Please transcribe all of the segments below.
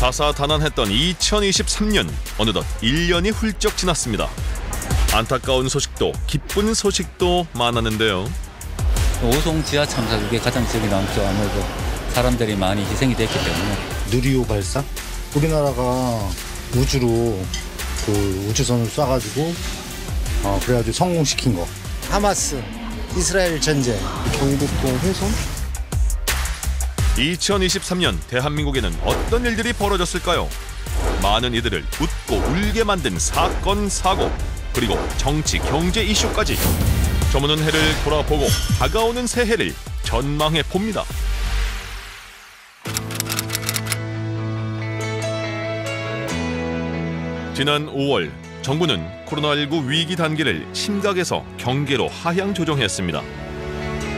다사다난했던 2023년 어느덧 1년이 훌쩍 지났습니다. 안타까운 소식도 기쁜 소식도 많았는데요. 오송 지하 참사 그게 가장 기억에 남죠. 아무래도 사람들이 많이 희생이 됐기 때문에. 누리호 발사? 우리나라가 우주로 그 우주선을 쏴가지고 그래가지고 성공시킨 거. 하마스, 이스라엘 전쟁, 경복궁 훼손? 2023년 대한민국에는 어떤 일들이 벌어졌을까요? 많은 이들을 웃고 울게 만든 사건, 사고, 그리고 정치, 경제 이슈까지 저무는 해를 돌아보고 다가오는 새해를 전망해 봅니다. 지난 5월 정부는 코로나19 위기 단계를 심각에서 경계로 하향 조정했습니다.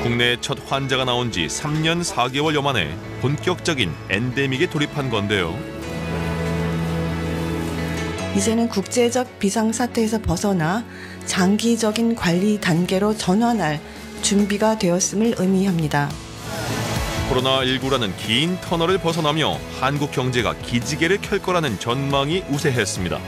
국내 첫 환자가 나온 지 3년 4개월여 만에 본격적인 엔데믹에 돌입한 건데요. 이제는 국제적 비상사태에서 벗어나 장기적인 관리 단계로 전환할 준비가 되었음을 의미합니다. 코로나19라는 긴 터널을 벗어나며 한국 경제가 기지개를 켤 거라는 전망이 우세했습니다.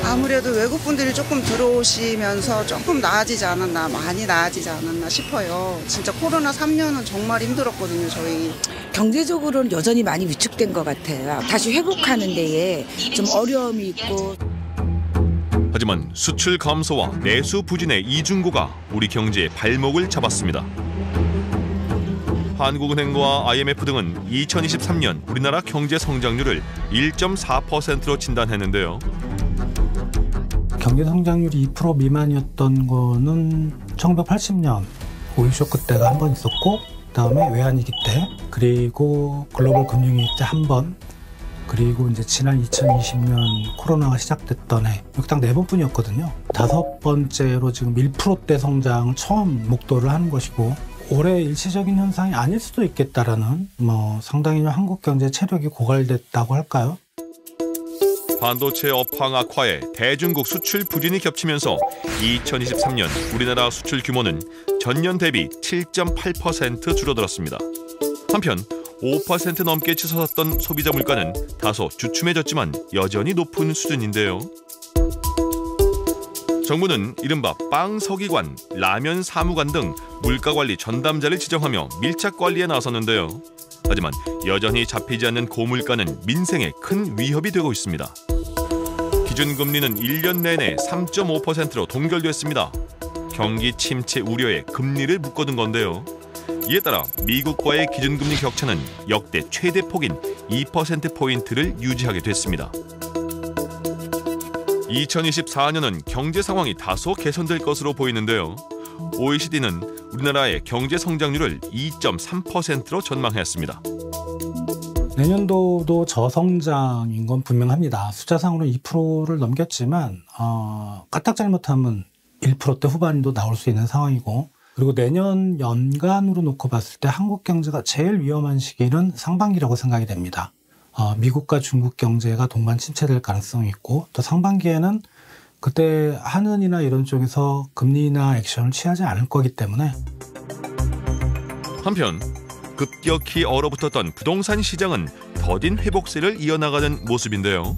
아무래도 외국분들이 조금 들어오시면서 조금 나아지지 않았나, 많이 나아지지 않았나 싶어요. 진짜 코로나 3년은 정말 힘들었거든요, 저희. 경제적으로는 여전히 많이 위축된 것 같아요. 다시 회복하는 데에 좀 어려움이 있고. 하지만 수출 감소와 내수 부진의 이중고가 우리 경제의 발목을 잡았습니다. 한국은행과 IMF 등은 2023년 우리나라 경제 성장률을 1.4%로 진단했는데요. 경제 성장률이 2% 미만이었던 거는 1980년 오일 쇼크 때가 한 번 있었고, 그다음에 외환위기 때, 그리고 글로벌 금융위기 때 한 번, 그리고 이제 지난 2020년 코로나가 시작됐던 해, 이렇게 딱 4번뿐이었거든요. 5번째로 지금 1%대 성장을 처음 목도를 하는 것이고, 올해 일시적인 현상이 아닐 수도 있겠다라는 상당히 한국 경제 체력이 고갈됐다고 할까요? 반도체 업황 악화에 대중국 수출 부진이 겹치면서 2023년 우리나라 수출 규모는 전년 대비 7.8% 줄어들었습니다. 한편 5% 넘게 치솟았던 소비자 물가는 다소 주춤해졌지만 여전히 높은 수준인데요. 정부는 이른바 빵 서기관, 라면 사무관 등 물가관리 전담자를 지정하며 밀착 관리에 나섰는데요. 하지만 여전히 잡히지 않는 고물가는 민생에 큰 위협이 되고 있습니다. 기준금리는 1년 내내 3.5%로 동결됐습니다. 경기 침체 우려에 금리를 묶어둔 건데요. 이에 따라 미국과의 기준금리 격차는 역대 최대 폭인 2%포인트를 유지하게 됐습니다. 2024년은 경제 상황이 다소 개선될 것으로 보이는데요. OECD는 우리나라의 경제 성장률을 2.3%로 전망했습니다. 내년도도 저성장인 건 분명합니다. 숫자상으로 2%를 넘겼지만 까딱 잘못하면 1%대 후반도 나올 수 있는 상황이고, 그리고 내년 연간으로 놓고 봤을 때 한국 경제가 제일 위험한 시기는 상반기라고 생각이 됩니다. 미국과 중국 경제가 동반 침체될 가능성이 있고, 또 상반기에는 그때 한은이나 이런 쪽에서 금리나 액션을 취하지 않을 거기 때문에. 한편 급격히 얼어붙었던 부동산 시장은 더딘 회복세를 이어나가는 모습인데요.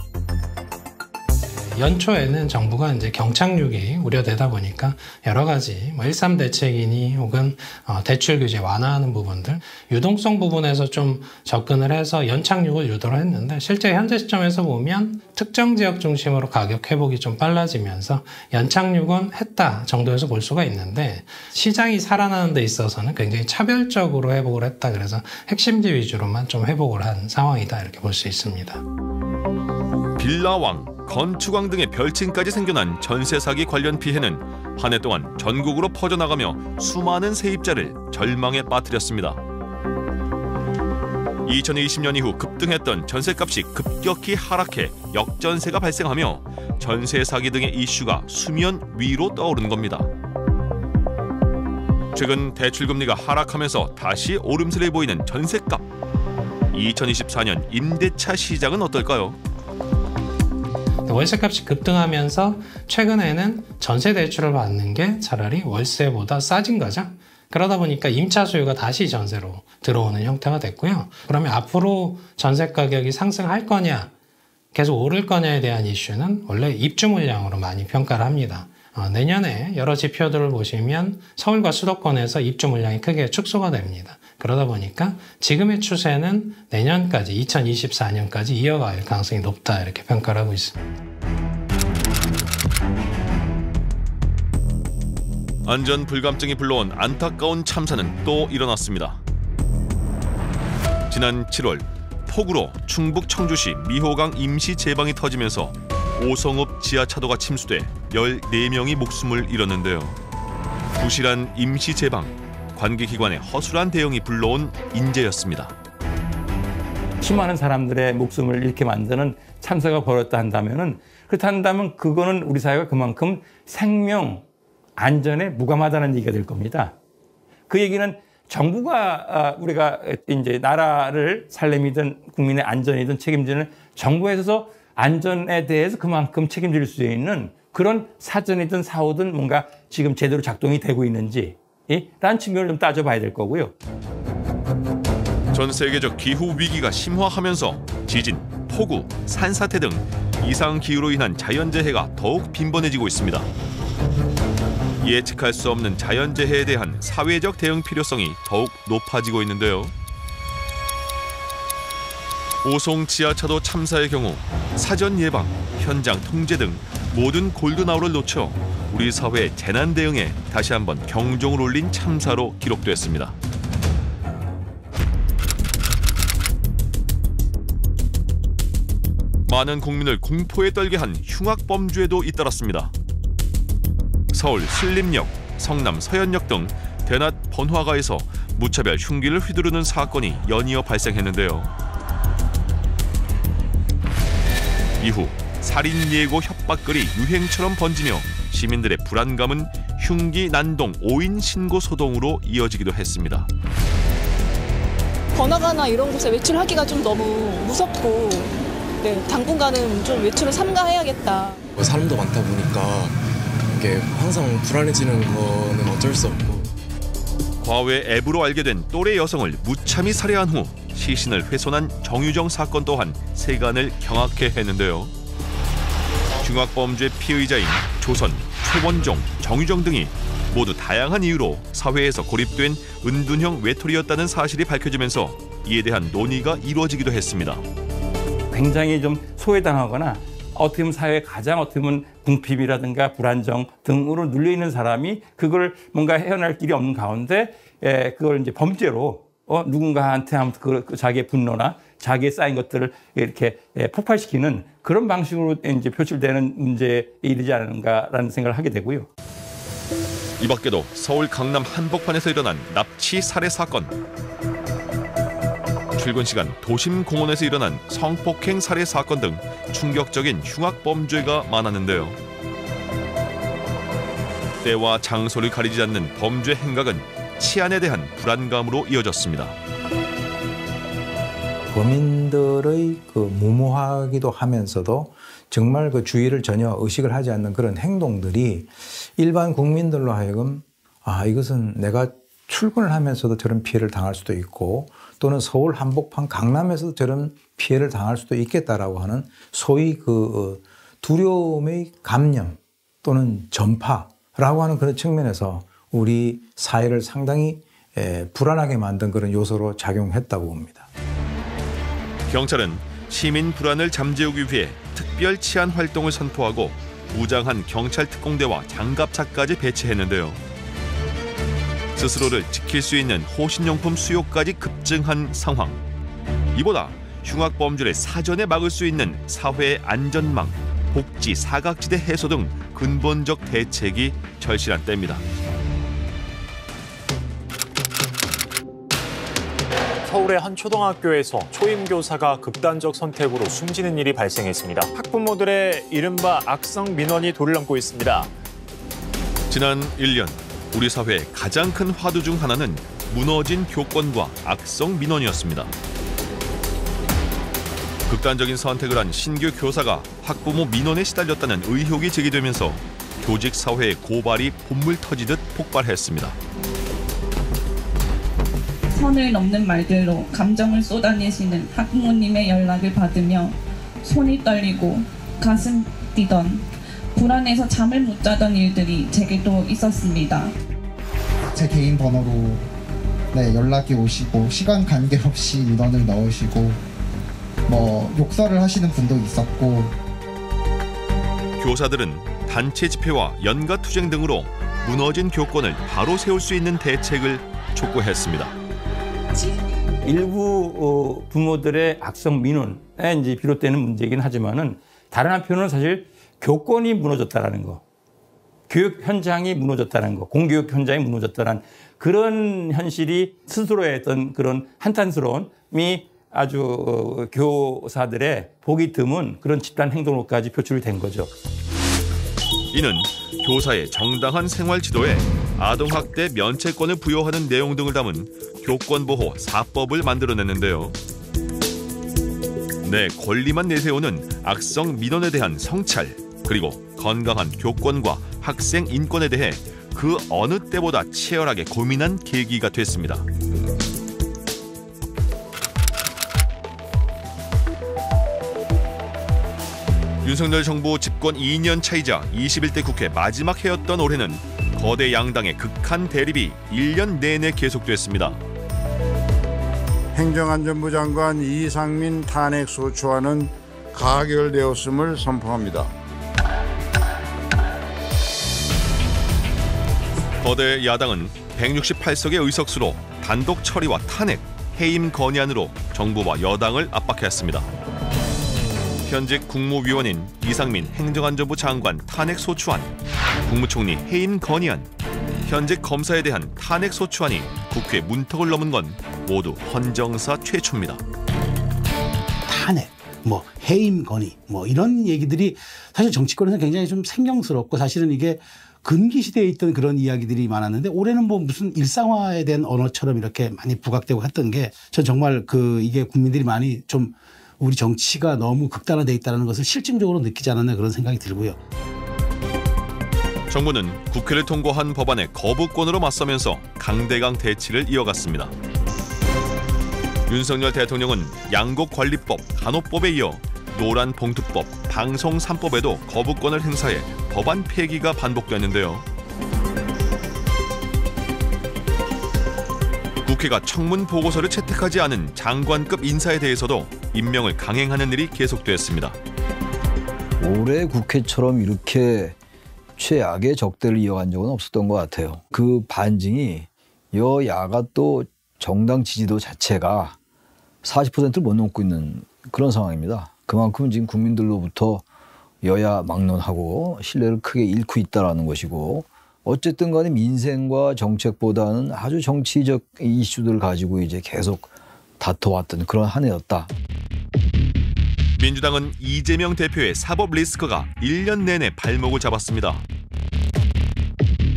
연초에는 정부가 이제 경착륙이 우려되다 보니까 여러 가지 1.3 대책이니 혹은 대출 규제 완화하는 부분들, 유동성 부분에서 좀 접근을 해서 연착륙을 유도를 했는데, 실제 현재 시점에서 보면 특정 지역 중심으로 가격 회복이 좀 빨라지면서 연착륙은 했다 정도에서 볼 수가 있는데, 시장이 살아나는 데 있어서는 굉장히 차별적으로 회복을 했다. 그래서 핵심지 위주로만 좀 회복을 한 상황이다, 이렇게 볼 수 있습니다. 빌라왕, 건축왕 등의 별칭까지 생겨난 전세 사기 관련 피해는 한 해 동안 전국으로 퍼져나가며 수많은 세입자를 절망에 빠뜨렸습니다. 2020년 이후 급등했던 전세값이 급격히 하락해 역전세가 발생하며 전세 사기 등의 이슈가 수면 위로 떠오르는 겁니다. 최근 대출금리가 하락하면서 다시 오름세를 보이는 전세값. 2024년 임대차 시장은 어떨까요? 월세값이 급등하면서 최근에는 전세 대출을 받는 게 차라리 월세보다 싸진 거죠. 그러다 보니까 임차 수요가 다시 전세로 들어오는 형태가 됐고요. 그러면 앞으로 전세 가격이 상승할 거냐, 계속 오를 거냐에 대한 이슈는 원래 입주 물량으로 많이 평가를 합니다. 내년에 여러 지표들을 보시면 서울과 수도권에서 입주 물량이 크게 축소가 됩니다. 그러다 보니까 지금의 추세는 내년까지 2024년까지 이어갈 가능성이 높다 이렇게 평가를 하고 있습니다. 안전 불감증이 불러온 안타까운 참사는 또 일어났습니다. 지난 7월 폭우로 충북 청주시 미호강 임시 제방이 터지면서 오성읍 지하차도가 침수돼 14명이 목숨을 잃었는데요. 부실한 임시 제방, 관계기관의 허술한 대응이 불러온 인재였습니다. 수많은 사람들의 목숨을 잃게 만드는 참사가 벌어졌다 한다면은, 그렇다면 그거는 우리 사회가 그만큼 생명 안전에 무감하다는 얘기가 될 겁니다. 그 얘기는 정부가 우리가 이제 나라를 살림이든 국민의 안전이든 책임지는 정부에서 안전에 대해서 그만큼 책임질 수 있는 그런 사전이든 사후든 뭔가 지금 제대로 작동이 되고 있는지 라는 측면을 좀 따져봐야 될 거고요. 전 세계적 기후 위기가 심화하면서 지진, 폭우, 산사태 등 이상 기후로 인한 자연재해가 더욱 빈번해지고 있습니다. 예측할 수 없는 자연재해에 대한 사회적 대응 필요성이 더욱 높아지고 있는데요. 오송 지하차도 참사의 경우 사전 예방, 현장 통제 등 모든 골든아워를 놓쳐 우리 사회의 재난 대응에 다시 한번 경종을 울린 참사로 기록됐습니다. 많은 국민을 공포에 떨게 한 흉악범죄도 잇따랐습니다. 서울 신림역, 성남 서현역 등 대낮 번화가에서 무차별 흉기를 휘두르는 사건이 연이어 발생했는데요. 이후 살인 예고 협박글이 유행처럼 번지며 시민들의 불안감은 흉기 난동 5인 신고 소동으로 이어지기도 했습니다. 번화가나 이런 곳에 외출하기가 좀 너무 무섭고, 당분간은 좀 외출을 삼가해야겠다. 사람도 많다 보니까 이게 항상 불안해지는 거는 어쩔 수 없고. 과외 앱으로 알게 된 또래 여성을 무참히 살해한 후 시신을 훼손한 정유정 사건 또한 세간을 경악해 했는데요. 흉악범죄 피의자인 조선, 최원종, 정유정 등이 모두 다양한 이유로 사회에서 고립된 은둔형 외톨이였다는 사실이 밝혀지면서 이에 대한 논의가 이루어지기도 했습니다. 굉장히 좀 소외당하거나 어떻게 보면 사회에 가장 어떻게 보면 궁핍이라든가 불안정 등으로 눌려있는 사람이 그걸 뭔가 헤어날 길이 없는 가운데 그걸 이제 범죄로 누군가한테 아무튼 자기의 분노나 자기의 쌓인 것들을 이렇게 폭발시키는 그런 방식으로 이제 표출되는 문제에 이르지 않은가라는 생각을 하게 되고요. 이 밖에도 서울 강남 한복판에서 일어난 납치 살해 사건, 출근 시간 도심 공원에서 일어난 성폭행 살해 사건 등 충격적인 흉악범죄가 많았는데요. 때와 장소를 가리지 않는 범죄 행각은 치안에 대한 불안감으로 이어졌습니다. 범인들의 그 무모하기도 하면서도 정말 그 주의를 전혀 의식을 하지 않는 그런 행동들이 일반 국민들로 하여금 이것은 내가 출근을 하면서도 저런 피해를 당할 수도 있고 또는 서울 한복판 강남에서도 저런 피해를 당할 수도 있겠다라고 하는 소위 그 두려움의 감염 또는 전파라고 하는 그런 측면에서 우리 사회를 상당히 불안하게 만든 그런 요소로 작용했다고 봅니다. 경찰은 시민 불안을 잠재우기 위해 특별 치안 활동을 선포하고 무장한 경찰 특공대와 장갑차까지 배치했는데요. 스스로를 지킬 수 있는 호신용품 수요까지 급증한 상황. 이보다 흉악범죄를 사전에 막을 수 있는 사회 안전망, 복지 사각지대 해소 등 근본적 대책이 절실한 때입니다. 서울의 한 초등학교에서 초임교사가 극단적 선택으로 숨지는 일이 발생했습니다. 학부모들의 이른바 악성 민원이 돌을 넘고 있습니다. 지난 1년 우리 사회의 가장 큰 화두 중 하나는 무너진 교권과 악성 민원이었습니다. 극단적인 선택을 한 신규 교사가 학부모 민원에 시달렸다는 의혹이 제기되면서 교직 사회의 고발이 본물 터지듯 폭발했습니다. 선을 넘는 말들로 감정을 쏟아내시는 학부모님의 연락을 받으며 손이 떨리고 가슴 뛰던 불안해서 잠을 못 자던 일들이 제게도 있었습니다. 제 개인 번호로 연락이 오시고 시간 관계없이 민원을 넣으시고 욕설을 하시는 분도 있었고, 교사들은 단체 집회와 연가 투쟁 등으로 무너진 교권을 바로 세울 수 있는 대책을 촉구했습니다. 일부 부모들의 악성 민원에 이제 비롯되는 문제이긴 하지만은 다른 한편으로는 사실 교권이 무너졌다라는 거, 교육 현장이 무너졌다는 거, 공교육 현장이 무너졌다는 그런 현실이 스스로의 어떤 그런 한탄스러움이 아주 교사들의 보기 드문 그런 집단 행동으로까지 표출이 된 거죠. 이는 교사의 정당한 생활 지도에 아동학대 면책권을 부여하는 내용 등을 담은 교권보호 4법을 만들어냈는데요. 내 권리만 내세우는 악성 민원에 대한 성찰, 그리고 건강한 교권과 학생 인권에 대해 그 어느 때보다 치열하게 고민한 계기가 됐습니다. 윤석열 정부 집권 2년 차이자 21대 국회 마지막 해였던 올해는 거대 양당의 극한 대립이 1년 내내 계속됐습니다. 행정안전부 장관 이상민 탄핵소추안은 가결되었음을 선포합니다. 거대 야당은 168석의 의석수로 단독 처리와 탄핵, 해임 건의안으로 정부와 여당을 압박했습니다. 현직 국무위원인 이상민 행정안전부 장관 탄핵소추안, 국무총리 해임 건의안, 현직 검사에 대한 탄핵소추안이 국회 문턱을 넘은 건 모두 헌정사 최초입니다. 탄핵, 해임 건의, 이런 얘기들이 사실 정치권에서 굉장히 좀 생경스럽고, 사실은 이게 근기 시대에 있던 그런 이야기들이 많았는데, 올해는 무슨 일상화에 대한 언어처럼 이렇게 많이 부각되고 했던 게, 전 정말 이게 국민들이 많이 좀 우리 정치가 너무 극단화되어 있다는 것을 실증적으로 느끼지 않았나 그런 생각이 들고요. 정부는 국회를 통과한 법안의 거부권으로 맞서면서 강대강 대치를 이어갔습니다. 윤석열 대통령은 양곡관리법, 간호법에 이어 노란봉투법, 방송 3법에도 거부권을 행사해 법안 폐기가 반복됐는데요. 국회가 청문 보고서를 채택하지 않은 장관급 인사에 대해서도 임명을 강행하는 일이 계속됐습니다. 올해 국회처럼 이렇게 최악의 적대를 이어간 적은 없었던 것 같아요. 그 반증이 여야가 또 정당 지지도 자체가 40%를 못 넘고 있는 그런 상황입니다. 그만큼 지금 국민들로부터 여야 막론하고 신뢰를 크게 잃고 있다는 것이고, 어쨌든 간에 민생과 정책보다는 아주 정치적 이슈들을 가지고 이제 계속 다퉈왔던 그런 한 해였다. 민주당은 이재명 대표의 사법 리스크가 1년 내내 발목을 잡았습니다.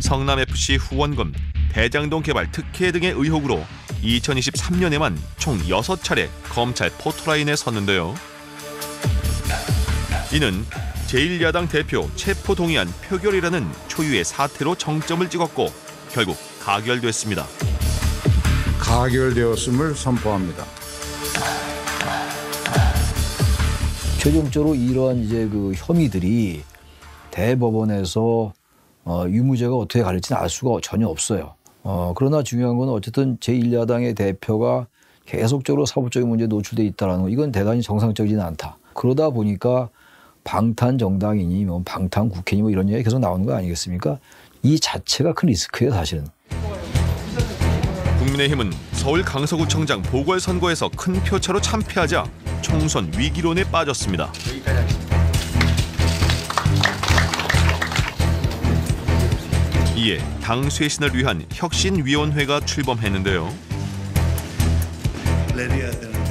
성남FC 후원금, 대장동 개발 특혜 등의 의혹으로 2023년에만 총 6차례 검찰 포토라인에 섰는데요. 이는 제1야당 대표 체포동의안 표결이라는 초유의 사태로 정점을 찍었고 결국 가결됐습니다. 가결되었음을 선포합니다. 최종적으로 이러한 이제 혐의들이 대법원에서 유무죄가 어떻게 가릴지는 알 수가 전혀 없어요. 그러나 중요한 건 어쨌든 제1야당의 대표가 계속적으로 사법적인 문제에 노출돼 있다는 거, 이건 대단히 정상적이지는 않다. 그러다 보니까 방탄 정당이니 방탄 국회니 이런 얘기 계속 나오는 거 아니겠습니까? 이 자체가 큰 리스크예요, 사실은. 국민의힘은 서울 강서구청장 보궐선거에서 큰 표차로 참패하자 총선 위기론에 빠졌습니다. 이에 당 쇄신을 위한 혁신위원회가 출범했는데요.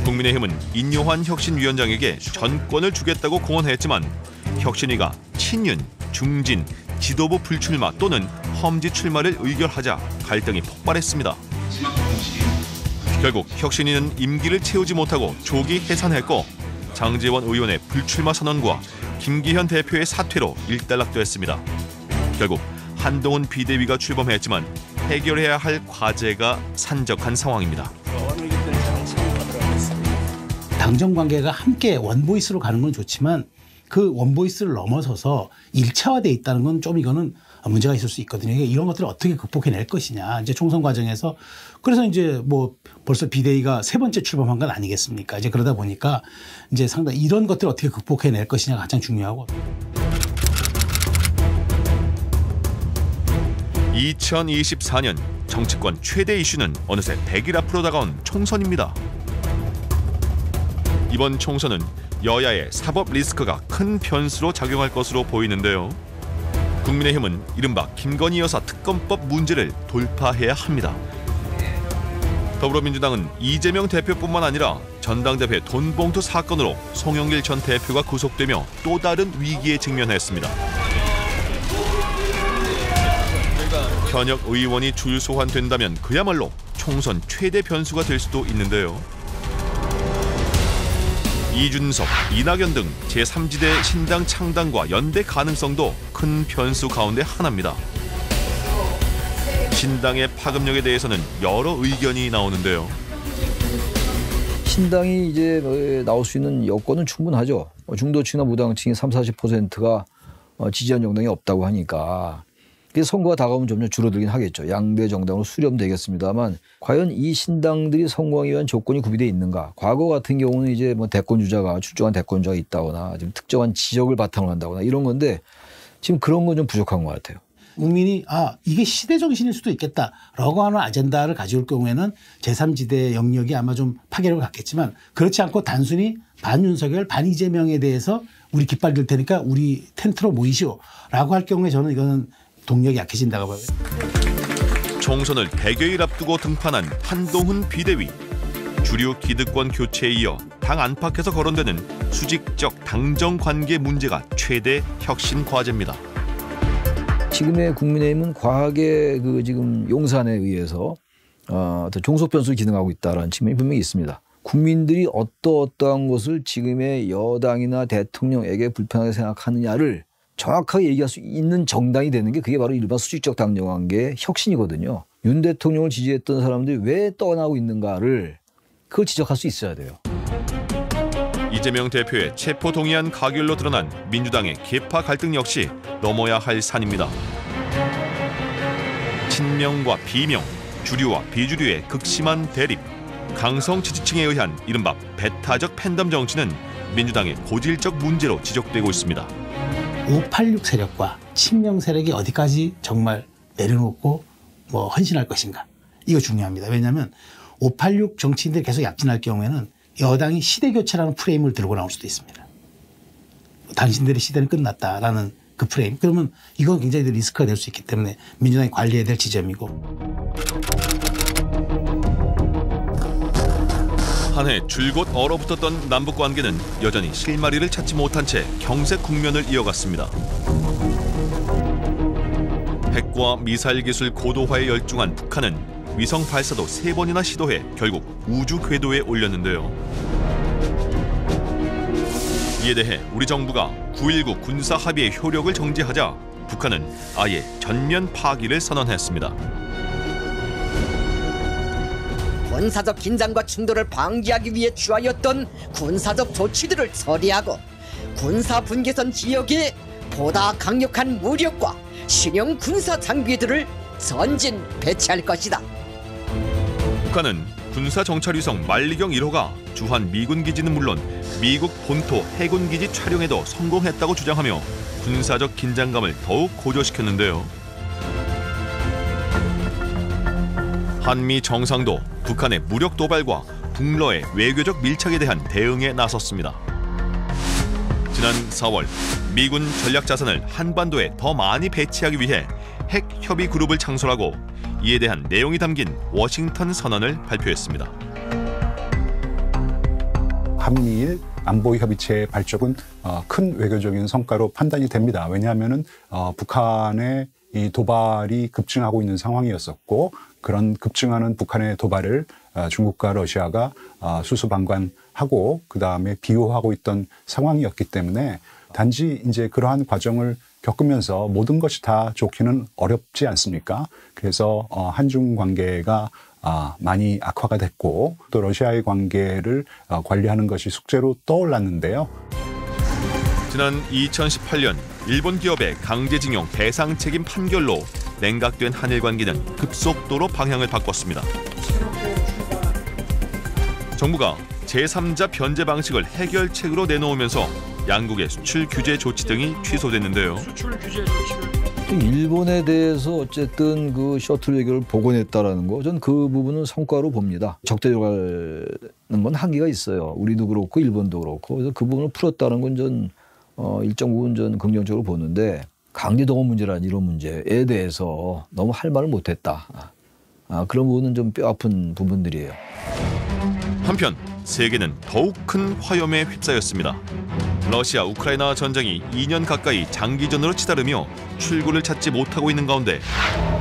국민의힘은 인요한 혁신위원장에게 전권을 주겠다고 공언했지만 혁신위가 친윤, 중진, 지도부 불출마 또는 험지 출마를 의결하자 갈등이 폭발했습니다. 결국 혁신위는 임기를 채우지 못하고 조기 해산했고 장제원 의원의 불출마 선언과 김기현 대표의 사퇴로 일단락됐습니다. 결국 한동훈 비대위가 출범했지만 해결해야 할 과제가 산적한 상황입니다. 당정 관계가 함께 원보이스로 가는 건 좋지만 그 원보이스를 넘어서서 일차화돼 있다는 건 좀 이거는 문제가 있을 수 있거든요. 이런 것들을 어떻게 극복해낼 것이냐. 이제 총선 과정에서 그래서 이제 뭐 벌써 비대위가 3번째 출범한 건 아니겠습니까? 이제 그러다 보니까 이제 상당히 이런 것들을 어떻게 극복해낼 것이냐가 가장 중요하고. 2024년 정치권 최대 이슈는 어느새 100일 앞으로 다가온 총선입니다. 이번 총선은 여야의 사법 리스크가 큰 변수로 작용할 것으로 보이는데요. 국민의힘은 이른바 김건희 여사 특검법 문제를 돌파해야 합니다. 더불어민주당은 이재명 대표뿐만 아니라 전당대회 돈봉투 사건으로 송영길 전 대표가 구속되며 또 다른 위기에 직면했습니다. 현역 의원이 줄 소환된다면 그야말로 총선 최대 변수가 될 수도 있는데요. 이준석, 이낙연 등 제3지대 신당 창당과 연대 가능성도 큰 변수 가운데 하나입니다. 신당의 파급력에 대해서는 여러 의견이 나오는데요. 신당이 이제 나올 수 있는 여건은 충분하죠. 중도층이나 무당층이 30-40%가 지지한 정당이 없다고 하니까 선거가 다가오면 점점 줄어들긴 하겠죠. 양대 정당으로 수렴되겠습니다만 과연 이 신당들이 성공하기 위한 조건이 구비되어 있는가? 과거 같은 경우는 이제 뭐 대권주자가 출중한 대권주자가 있다거나 지금 특정한 지적을 바탕으로 한다거나 이런 건데 지금 그런 건 좀 부족한 것 같아요. 국민이 이게 시대 정신일 수도 있겠다라고 하는 아젠다를 가져올 경우에는 제3지대 영역이 아마 좀 파괴력을 갖겠지만 그렇지 않고 단순히 반윤석열, 반이재명에 대해서 우리 깃발 들 테니까 우리 텐트로 모이시오라고 할 경우에 저는 이거는 동력이 약해진다고 봐요. 총선을 100여일 앞두고 등판한 한동훈 비대위. 주류 기득권 교체에 이어 당 안팎에서 거론되는 수직적 당정 관계 문제가 최대 혁신 과제입니다. 지금의 국민의힘은 과하게 지금 용산에 의해서 종속 변수를 기능하고 있다는 측면이 분명히 있습니다. 국민들이 어떠한 것을 지금의 여당이나 대통령에게 불편하게 생각하느냐를 정확하게 얘기할 수 있는 정당이 되는 게 그게 바로 일반 수직적 당정관계의 혁신이거든요. 윤 대통령을 지지했던 사람들이 왜 떠나고 있는가를 그걸 지적할 수 있어야 돼요. 이재명 대표의 체포 동의안 가결로 드러난 민주당의 계파 갈등 역시 넘어야 할 산입니다. 친명과 비명, 주류와 비주류의 극심한 대립, 강성 지지층에 의한 이른바 배타적 팬덤 정치는 민주당의 고질적 문제로 지적되고 있습니다. 586 세력과 친명 세력이 어디까지 정말 내려놓고 헌신할 것인가. 이거 중요합니다. 왜냐하면 586 정치인들이 계속 약진할 경우에는 여당이 시대교체라는 프레임을 들고 나올 수도 있습니다. 당신들의 시대는 끝났다라는 그 프레임. 그러면 이건 굉장히 리스크가 될 수 있기 때문에 민주당이 관리해야 될 지점이고. 한 해 줄곧 얼어붙었던 남북관계는 여전히 실마리를 찾지 못한 채 경색 국면을 이어갔습니다. 핵과 미사일 기술 고도화에 열중한 북한은 위성 발사도 3번이나 시도해 결국 우주 궤도에 올렸는데요. 이에 대해 우리 정부가 9.19 군사 합의의 효력을 정지하자 북한은 아예 전면 파기를 선언했습니다. 군사적 긴장과 충돌을 방지하기 위해 취하였던 군사적 조치들을 처리하고 군사 분계선 지역에 보다 강력한 무력과 신형 군사 장비들을 전진 배치할 것이다. 북한은 군사 정찰 위성 만리경 1호가 주한 미군 기지는 물론 미국 본토 해군 기지 촬영에도 성공했다고 주장하며 군사적 긴장감을 더욱 고조시켰는데요. 한미 정상도 북한의 무력 도발과 북러의 외교적 밀착에 대한 대응에 나섰습니다. 지난 4월 미군 전략 자산을 한반도에 더 많이 배치하기 위해 핵 협의 그룹을 창설하고 이에 대한 내용이 담긴 워싱턴 선언을 발표했습니다. 한미일 안보협의체의 발족은 큰 외교적인 성과로 판단이 됩니다. 왜냐하면은 북한의 이 도발이 급증하고 있는 상황이었었고 그런 급증하는 북한의 도발을 중국과 러시아가 수수방관하고 그다음에 비호하고 있던 상황이었기 때문에 단지 이제 그러한 과정을 겪으면서 모든 것이 다 좋기는 어렵지 않습니까? 그래서 한중 관계가 많이 악화가 됐고 또 러시아의 관계를 관리하는 것이 숙제로 떠올랐는데요. 지난 2018년 일본 기업의 강제징용 배상 책임 판결로 냉각된 한일 관계는 급속도로 방향을 바꿨습니다. 정부가 제3자 변제 방식을 해결책으로 내놓으면서 양국의 수출 규제 조치 등이 취소됐는데요. 일본에 대해서 어쨌든 그 셔틀 외교를 복원했다라는 거, 전 그 부분은 성과로 봅니다. 적대적하는 건 한계가 있어요. 우리도 그렇고 일본도 그렇고. 그래서 그 부분을 풀었다는 건 전 일정 부분 전 긍정적으로 보는데 강제동원 문제라는 이런 문제에 대해서 너무 할 말을 못했다. 그런 부분은 좀 뼈아픈 부분들이에요. 한편 세계는 더욱 큰 화염에 휩싸였습니다. 러시아 우크라이나 전쟁이 2년 가까이 장기전으로 치달으며 출구를 찾지 못하고 있는 가운데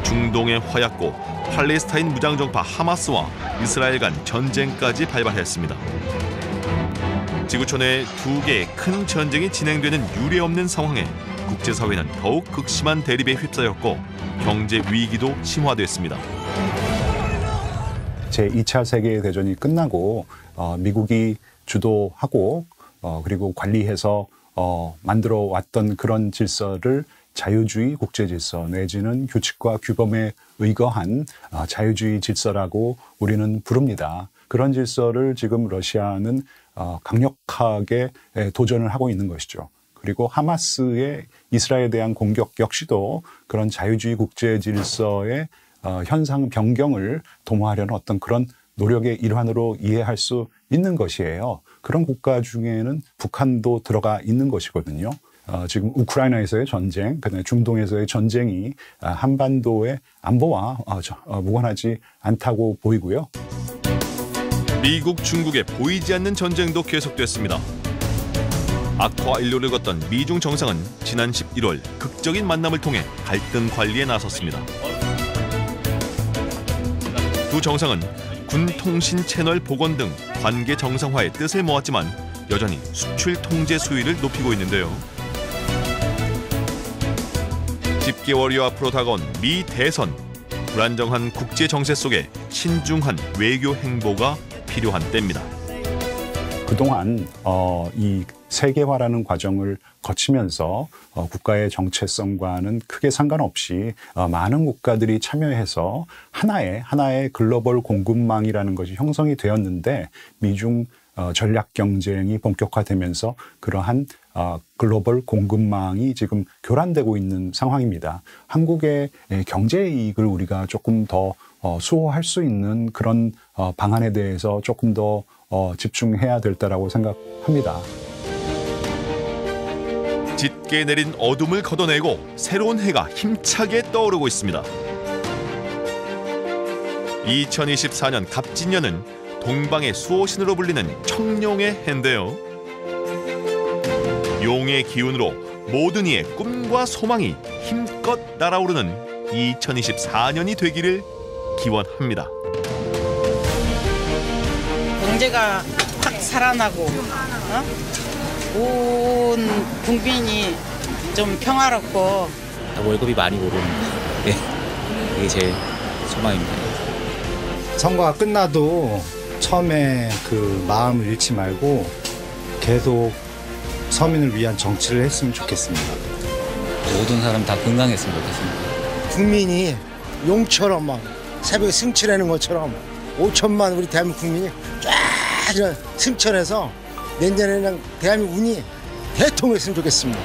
중동의 화약고 팔레스타인 무장정파 하마스와 이스라엘 간 전쟁까지 발발했습니다. 지구촌에 두 개의 큰 전쟁이 진행되는 유례없는 상황에 국제사회는 더욱 극심한 대립에 휩싸였고 경제 위기도 심화됐습니다. 제2차 세계대전이 끝나고 미국이 주도하고 그리고 관리해서 만들어 왔던 그런 질서를 자유주의 국제질서 내지는 규칙과 규범에 의거한 자유주의 질서라고 우리는 부릅니다. 그런 질서를 지금 러시아는 강력하게 도전을 하고 있는 것이죠. 그리고 하마스의 이스라엘에 대한 공격 역시도 그런 자유주의 국제질서의 현상 변경을 도모하려는 어떤 그런 노력의 일환으로 이해할 수 있는 것이에요. 그런 국가 중에는 북한도 들어가 있는 것이거든요. 지금 우크라이나에서의 전쟁, 그다음에 중동에서의 전쟁이 한반도의 안보와 무관하지 않다고 보이고요. 미국, 중국의 보이지 않는 전쟁도 계속됐습니다. 악화 인류를 걷던 미중 정상은 지난 11월 극적인 만남을 통해 갈등 관리에 나섰습니다. 두 정상은 군 통신 채널 복원 등 관계 정상화의 뜻을 모았지만 여전히 수출 통제 수위를 높이고 있는데요. 10개월여 앞으로 다가온 미 대선, 불안정한 국제 정세 속에 신중한 외교 행보가 필요한 때입니다. 그동안 이 세계화라는 과정을 거치면서 국가의 정체성과는 크게 상관없이 많은 국가들이 참여해서 하나의 글로벌 공급망이라는 것이 형성이 되었는데 미중 전략 경쟁이 본격화되면서 그러한 글로벌 공급망이 지금 교란되고 있는 상황입니다. 한국의 경제 이익을 우리가 조금 더 수호할 수 있는 그런 방안에 대해서 조금 더 집중해야 될 때라고 생각합니다. 짙게 내린 어둠을 걷어내고 새로운 해가 힘차게 떠오르고 있습니다. 2024년 갑진년은 동방의 수호신으로 불리는 청룡의 해인데요. 용의 기운으로 모든 이의 꿈과 소망이 힘껏 날아오르는 2024년이 되기를 기원합니다. 경제가 확 살아나고 온 국민이 좀 평화롭고 월급이 많이 오르는 게 그게 제일 소망입니다. 선거가 끝나도 처음에 그 마음을 잃지 말고 계속 서민을 위한 정치를 했으면 좋겠습니다. 모든 사람 다 건강했으면 좋겠습니다. 국민이 용처럼 막 새벽에 승천하는 것처럼 5천만 우리 대한민국 국민이 쫙 승천해서 내년에는 대한민국 운이 대통했으면 좋겠습니다.